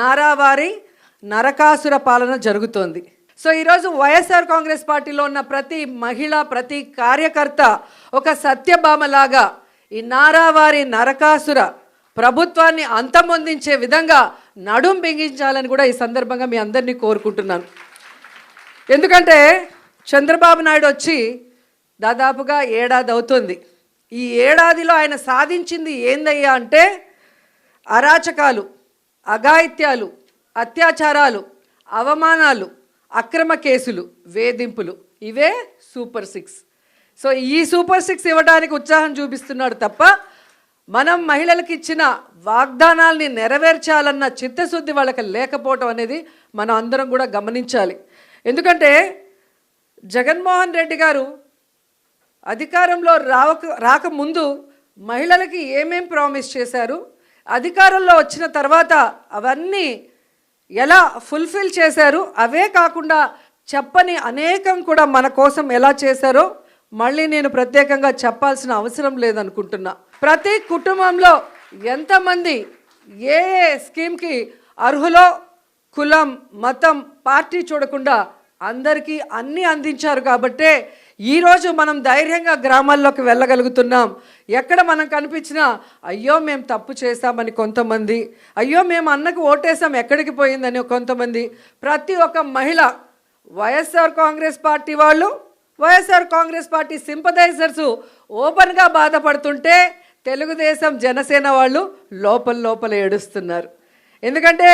నారావారి నరకాసుర పాలన జరుగుతోంది. సో ఈరోజు వైఎస్ఆర్ కాంగ్రెస్ పార్టీలో ఉన్న ప్రతి మహిళ, ప్రతి కార్యకర్త ఒక సత్యభామలాగా ఈ నారావారి నరకాసుర ప్రభుత్వాన్ని అంతమొందించే విధంగా నడుం బిగించాలని కూడా ఈ సందర్భంగా మీ అందరినీ కోరుకుంటున్నాను. ఎందుకంటే చంద్రబాబు నాయుడు వచ్చి దాదాపుగా ఏడాది అవుతుంది. ఈ ఏడాదిలో ఆయన సాధించింది ఏందయ్యా అంటే అరాచకాలు, అఘాయిత్యాలు, అత్యాచారాలు, అవమానాలు, అక్రమ కేసులు, వేధింపులు. ఇవే సూపర్ 6. సో ఈ సూపర్ 6 ఇవ్వడానికి ఉత్సాహం చూపిస్తున్నాడు తప్ప మనం మహిళలకు ఇచ్చిన వాగ్దానాల్ని నెరవేర్చాలన్న చిత్తశుద్ధి వాళ్ళకి లేకపోవటం అనేది మనం అందరం కూడా గమనించాలి. ఎందుకంటే జగన్మోహన్ రెడ్డి గారు అధికారంలో రాకముందు మహిళలకి ఏమేం ప్రామిస్ చేశారు, అధికారంలో వచ్చిన తర్వాత అవన్నీ ఎలా ఫుల్ఫిల్ చేశారు, అవే కాకుండా చెప్పని అనేకం కూడా మన కోసం ఎలా చేశారో మళ్ళీ నేను ప్రత్యేకంగా చెప్పాల్సిన అవసరం లేదనుకుంటున్నా. ప్రతి కుటుంబంలో ఎంతమంది ఏ స్కీమ్కి అర్హులో కులం, మతం, పార్టీ చూడకుండా అందరికీ అన్నీ అందించారు కాబట్టే ఈరోజు మనం ధైర్యంగా గ్రామాల్లోకి వెళ్ళగలుగుతున్నాం. ఎక్కడ మనం కనిపించినా అయ్యో మేము తప్పు చేశామని కొంతమంది, అయ్యో మేము అన్నకు ఓటేసాం ఎక్కడికి పోయిందని కొంతమంది, ప్రతి ఒక్క మహిళ వైఎస్ఆర్ కాంగ్రెస్ పార్టీ వాళ్ళు, వైఎస్ఆర్ కాంగ్రెస్ పార్టీ సింపథైజర్స్ ఓపెన్గా బాధపడుతుంటే తెలుగుదేశం, జనసేన వాళ్ళు లోపల ఏడుస్తున్నారు. ఎందుకంటే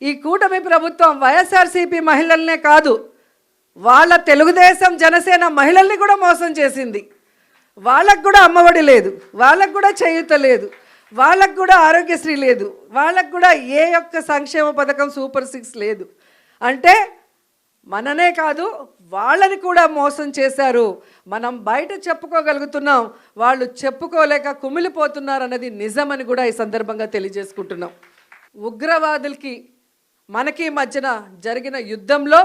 ఈ కూటమి ప్రభుత్వం వైఎస్ఆర్సీపీ మహిళలనే కాదు, వాళ్ళ తెలుగుదేశం, జనసేన మహిళల్ని కూడా మోసం చేసింది. వాళ్ళకు కూడా అమ్మఒడి లేదు, వాళ్ళకు కూడా చేయూత లేదు, వాళ్ళకు కూడా ఆరోగ్యశ్రీ లేదు, వాళ్ళకు కూడా ఏ ఒక్క సంక్షేమ పథకం సూపర్ 6 లేదు. అంటే మననే కాదు వాళ్ళని కూడా మోసం చేశారు. మనం బయట చెప్పుకోగలుగుతున్నాం, వాళ్ళు చెప్పుకోలేక కుమిలిపోతున్నారు అన్నది నిజమని కూడా ఈ సందర్భంగా తెలియజేసుకుంటున్నాం. ఉగ్రవాదులకి మనకి మధ్యన జరిగిన యుద్ధంలో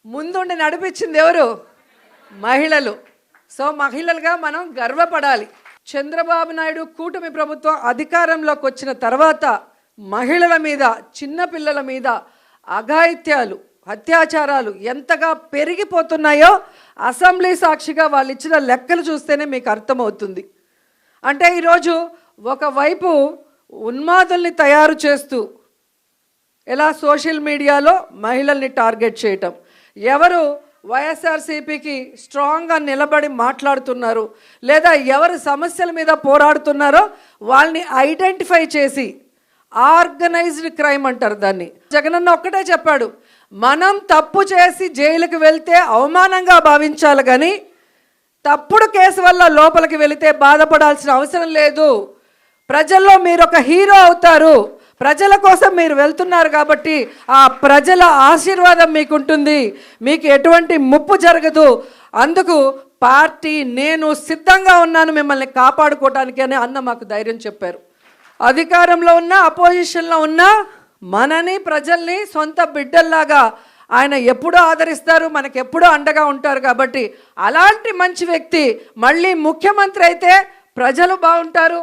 ముందుండి నడిపించింది ఎవరు? మహిళలు. సో మహిళలుగా మనం గర్వపడాలి. చంద్రబాబు నాయుడు కూటమి ప్రభుత్వం అధికారంలోకి వచ్చిన తర్వాత మహిళల మీద, చిన్నపిల్లల మీద అఘాయిత్యాలు, అత్యాచారాలు ఎంతగా పెరిగిపోతున్నాయో అసెంబ్లీ సాక్షిగా వాళ్ళు ఇచ్చిన లెక్కలు చూస్తేనే మీకు అర్థమవుతుంది. అంటే ఈరోజు ఒకవైపు ఉన్మాదుల్ని తయారు చేస్తూ ఎలా సోషల్ మీడియాలో మహిళల్ని టార్గెట్ చేయటం, ఎవరు వైఎస్ఆర్సీపీకి స్ట్రాంగ్గా నిలబడి మాట్లాడుతున్నారు లేదా ఎవరు సమస్యల మీద పోరాడుతున్నారో వాళ్ళని ఐడెంటిఫై చేసి, ఆర్గనైజ్డ్ క్రైమ్ అంటారు దాన్ని. జగనన్న ఒక్కటే చెప్పాడు, మనం తప్పు చేసి జైలుకి వెళ్తే అవమానంగా భావించాలి కానీ తప్పుడు కేసు వల్ల లోపలికి వెళితే బాధపడాల్సిన అవసరం లేదు. ప్రజల్లో మీరు ఒక హీరో అవుతారు. ప్రజల కోసం మీరు వెళ్తున్నారు కాబట్టి ఆ ప్రజల ఆశీర్వాదం మీకుంటుంది, మీకు ఎటువంటి ముప్పు జరగదు. అందుకు పార్టీ, నేను సిద్ధంగా ఉన్నాను మిమ్మల్ని కాపాడుకోవడానికి అని అన్న మాకు ధైర్యం చెప్పారు. అధికారంలో ఉన్న, అపోజిషన్లో ఉన్న మనని, ప్రజల్ని సొంత బిడ్డల్లాగా ఆయన ఎప్పుడూ ఆదరిస్తారు, మనకు ఎప్పుడూ అండగా ఉంటారు. కాబట్టి అలాంటి మంచి వ్యక్తి మళ్ళీ ముఖ్యమంత్రి అయితే ప్రజలు బాగుంటారు,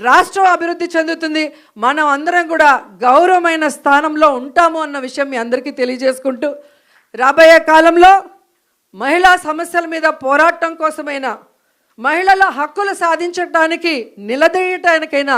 రాష్ట్రం అభివృద్ధి చెందుతుంది, మనం అందరం కూడా గౌరవమైన స్థానంలో ఉంటాము అన్న విషయం మీ అందరికీ తెలియజేసుకుంటూ, రాబోయే కాలంలో మహిళా సమస్యల మీద పోరాటం కోసమైనా, మహిళల హక్కులు సాధించడానికి నిలదీయటానికైనా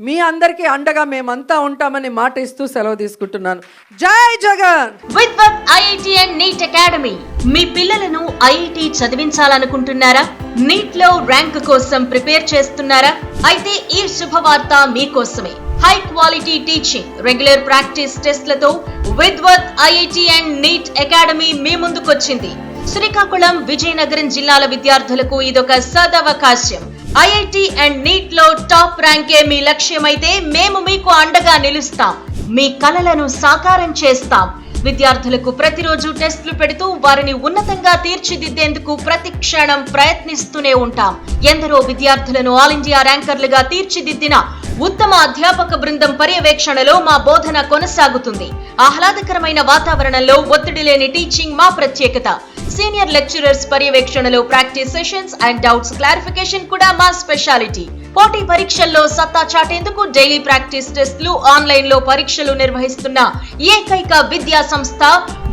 మీ అందరికీ అండగా మేమంతా ఉంటామని మాట ఇస్తూ సెలవు తీసుకుంటున్నాను. జై Jagan. Vidvat IIT and NEET academy. మీ పిల్లలను ఐఐటి చదివించాలనుకుంటున్నారా? నీట్ లో ర్యాంక్ కోసం ప్రిపేర్ చేస్తున్నారా? అయితే ఈ శుభవార్త మీకోసమే. High quality teaching, regular practice టెస్ట్లతో Vidvat IIT and NEET academy మీ ముందుకొచ్చింది. శ్రీకాకుళం, విజయనగరం జిల్లాల విద్యార్థులకు ఇదొక సదవకాశం. ఐఐటి అండ్ నీట్ లో టాప్ ర్యాంకే మీ లక్ష్యమైతే మేము మీకు అండగా నిలుస్తాం, మీ కలలను సాకారం చేస్తాం. విద్యార్థులకు ప్రతిరోజు టెస్టులు పెడుతూ వారిని ఉన్నతంగా తీర్చిదిద్దేందుకు ప్రతి క్షణం ప్రయత్నిస్తూనే ఉంటాం. ఎందరో విద్యార్థులను ఆల్ ఇండియా ర్యాంకర్లుగా తీర్చిదిద్దిన ఉత్తమ అధ్యాపక బృందం పర్యవేక్షణలో మా బోధన కొనసాగుతుంది. ఆహ్లాదకరమైన వాతావరణంలో ఒత్తిడి లేని టీచింగ్ మా ప్రత్యేకత. సీనియర్ లెక్చరర్స్ పర్యవేక్షణలో practice sessions and doubts clarification కూడా మా స్పెషాలిటీ. పోటీ పరీక్షల్లో సత్తా చాటేందుకు డైలీ ప్రాక్టీస్ టెస్టులు, ఆన్లైన్ లో పరీక్షలు నిర్వహిస్తున్న ఏకైక విద్యా సంస్థ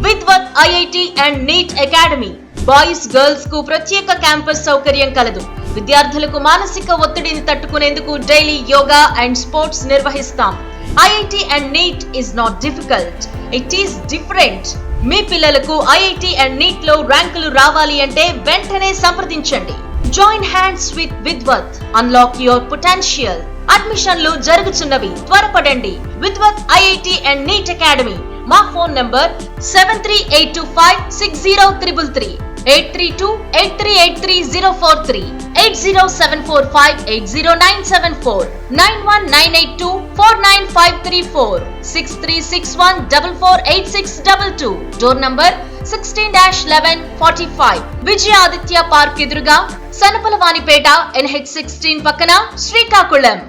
Vidvat IIT and NEET academy. Boys girls కు ప్రత్యేక క్యాంపస్ సౌకర్యం కలదు. విద్యార్థులకు మానసిక ఒత్తిడిని తట్టుకునేందుకు డైలీ యోగా అండ్ స్పోర్ట్స్ నిర్వహిస్తాం. IIT and NEET is not difficult, it is different. మీ పిల్లలకు ఐఐటి అండ్ నీట్ లో ర్యాంకులు రావాలి అంటే వెంటనే సంప్రదించండి. Join hands with Vidvat, unlock your potential. అడ్మిషన్లు జరుగుతున్నవి, త్వరపడండి. Vidvat IIT and NEET academy. మా phone number 7382560333, 8328383043, 8074580974, 9198249534, 6361448622. Door number 16-1145. Vijaya Aditya park ఎదురుగా, సనపలవానిపేట, NH16 పక్కన, శ్రీకాకుళం.